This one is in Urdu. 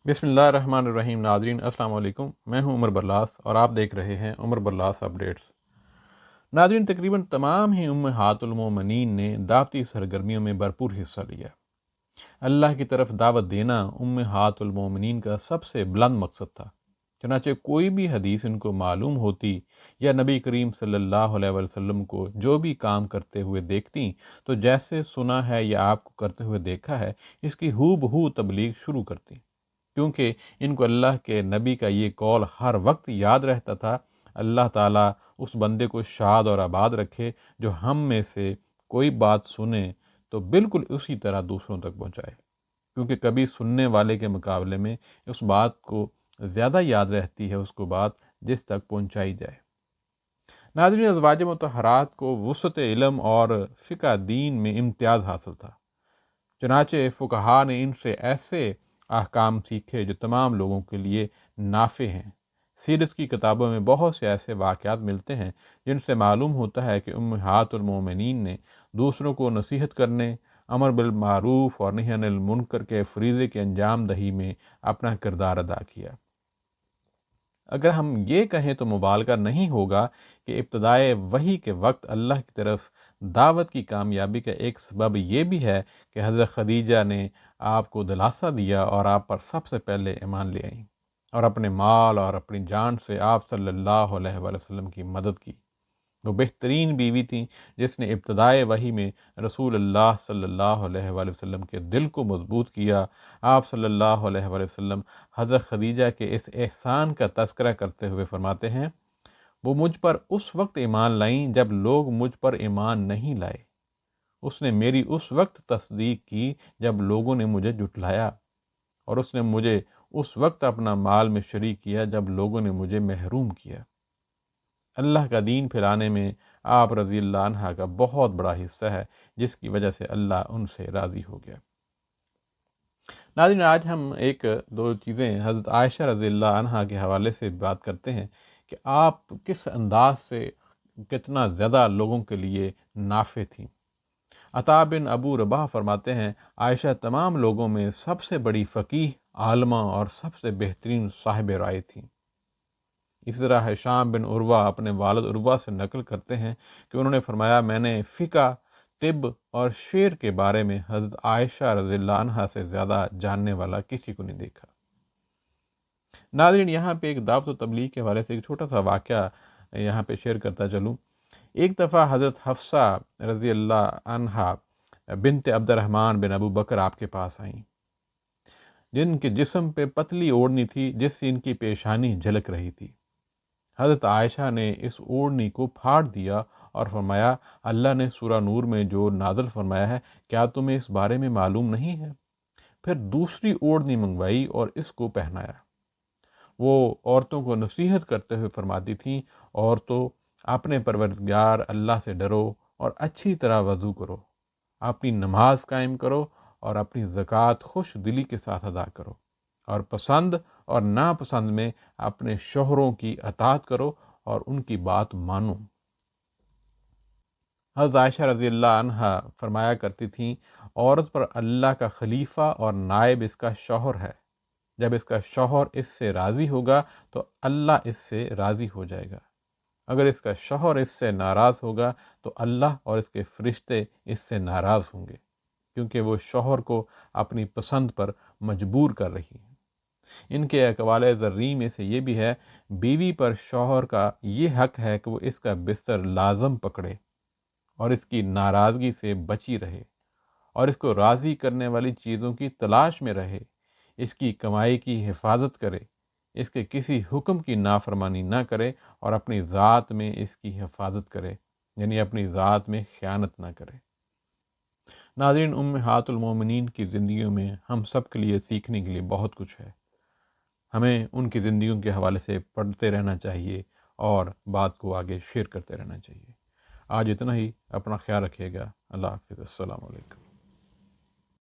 بسم اللہ الرحمن الرحیم۔ ناظرین السلام علیکم، میں ہوں عمر برلاس اور آپ دیکھ رہے ہیں عمر برلاس اپڈیٹس۔ ناظرین، تقریباً تمام ہی امہات المومنین نے دعوتی سرگرمیوں میں بھرپور حصہ لیا۔ اللہ کی طرف دعوت دینا امہات المومنین کا سب سے بلند مقصد تھا۔ چنانچہ کوئی بھی حدیث ان کو معلوم ہوتی یا نبی کریم صلی اللہ علیہ وسلم کو جو بھی کام کرتے ہوئے دیکھتی تو جیسے سنا ہے یا آپ کو کرتے ہوئے دیکھا ہے اس کی ہو بہو تبلیغ شروع کرتی، کیونکہ ان کو اللہ کے نبی کا یہ قول ہر وقت یاد رہتا تھا: اللہ تعالیٰ اس بندے کو شاد اور آباد رکھے جو ہم میں سے کوئی بات سنے تو بالکل اسی طرح دوسروں تک پہنچائے، کیونکہ کبھی سننے والے کے مقابلے میں اس بات کو زیادہ یاد رہتی ہے اس کو بات جس تک پہنچائی جائے۔ ناظرین، ازواج مطہرات کو وسعت علم اور فقہ دین میں امتیاز حاصل تھا، چنانچہ فقہا نے ان سے ایسے احکام سیکھے جو تمام لوگوں کے لیے نافع ہیں۔ سیرت کی کتابوں میں بہت سے ایسے واقعات ملتے ہیں جن سے معلوم ہوتا ہے کہ امہات المومنین نے دوسروں کو نصیحت کرنے، امر بالمعروف اور نہی عن المنکر کے فریضے کی انجام دہی میں اپنا کردار ادا کیا۔ اگر ہم یہ کہیں تو مبالغہ نہیں ہوگا کہ ابتدائے وحی کے وقت اللہ کی طرف دعوت کی کامیابی کا ایک سبب یہ بھی ہے کہ حضرت خدیجہ نے آپ کو دلاسا دیا اور آپ پر سب سے پہلے ایمان لے آئیں اور اپنے مال اور اپنی جان سے آپ صلی اللہ علیہ وسلم کی مدد کی۔ وہ بہترین بیوی تھیں جس نے ابتدائے وحی میں رسول اللہ صلی اللہ علیہ وآلہ وسلم کے دل کو مضبوط کیا۔ آپ صلی اللہ علیہ وآلہ وسلم حضرت خدیجہ کے اس احسان کا تذکرہ کرتے ہوئے فرماتے ہیں: وہ مجھ پر اس وقت ایمان لائیں جب لوگ مجھ پر ایمان نہیں لائے۔ اس نے میری اس وقت تصدیق کی جب لوگوں نے مجھے جھٹلایا، اور اس نے مجھے اس وقت اپنا مال میں شریک کیا جب لوگوں نے مجھے محروم کیا۔ اللہ کا دین پھیلانے میں آپ رضی اللہ عنہ کا بہت بڑا حصہ ہے، جس کی وجہ سے اللہ ان سے راضی ہو گیا۔ ناظرین، آج ہم ایک دو چیزیں حضرت عائشہ رضی اللہ عنہ کے حوالے سے بات کرتے ہیں کہ آپ کس انداز سے کتنا زیادہ لوگوں کے لیے نافع تھیں۔ عطا بن ابو رباح فرماتے ہیں: عائشہ تمام لوگوں میں سب سے بڑی فقیہ، عالمہ اور سب سے بہترین صاحب رائے تھیں۔ اسی طرح ہشام بن عروہ اپنے والد عروہ سے نقل کرتے ہیں کہ انہوں نے فرمایا: میں نے فقہ، طب اور شعر کے بارے میں حضرت عائشہ رضی اللہ عنہ سے زیادہ جاننے والا کسی کو نہیں دیکھا۔ ناظرین، یہاں پہ ایک دعوت و تبلیغ کے حوالے سے ایک چھوٹا سا واقعہ یہاں پہ شیئر کرتا چلوں۔ ایک دفعہ حضرت حفصہ رضی اللہ عنہ بنت عبد الرحمن بن ابو بکر آپ کے پاس آئیں، جن کے جسم پہ پتلی اوڑھنی تھی جس سے ان کی پیشانی جھلک رہی تھی۔ حضرت عائشہ نے اس اوڑھنی کو پھاڑ دیا اور فرمایا: اللہ نے سورہ نور میں جو نازل فرمایا ہے، کیا تمہیں اس بارے میں معلوم نہیں ہے؟ پھر دوسری اوڑھنی منگوائی اور اس کو پہنایا۔ وہ عورتوں کو نصیحت کرتے ہوئے فرماتی تھیں: عورتوں، اپنے پروردگار اللہ سے ڈرو اور اچھی طرح وضو کرو، اپنی نماز قائم کرو اور اپنی زکوٰۃ خوش دلی کے ساتھ ادا کرو، اور پسند اور ناپسند میں اپنے شوہروں کی اطاعت کرو اور ان کی بات مانو۔ حضرت عائشہ رضی اللہ عنہ فرمایا کرتی تھیں: عورت پر اللہ کا خلیفہ اور نائب اس کا شوہر ہے۔ جب اس کا شوہر اس سے راضی ہوگا تو اللہ اس سے راضی ہو جائے گا۔ اگر اس کا شوہر اس سے ناراض ہوگا تو اللہ اور اس کے فرشتے اس سے ناراض ہوں گے، کیونکہ وہ شوہر کو اپنی پسند پر مجبور کر رہی ہے۔ ان کے اقوال زرعی میں سے یہ بھی ہے: بیوی پر شوہر کا یہ حق ہے کہ وہ اس کا بستر لازم پکڑے اور اس کی ناراضگی سے بچی رہے، اور اس کو راضی کرنے والی چیزوں کی تلاش میں رہے، اس کی کمائی کی حفاظت کرے، اس کے کسی حکم کی نافرمانی نہ کرے اور اپنی ذات میں اس کی حفاظت کرے، یعنی اپنی ذات میں خیانت نہ کرے۔ ناظرین، امہات المومنین کی زندگیوں میں ہم سب کے لیے سیکھنے کے لیے بہت کچھ ہے۔ ہمیں ان کی زندگیوں کے حوالے سے پڑھتے رہنا چاہیے اور بات کو آگے شیئر کرتے رہنا چاہیے۔ آج اتنا ہی، اپنا خیال رکھیے گا۔ اللہ حافظ، السلام علیکم۔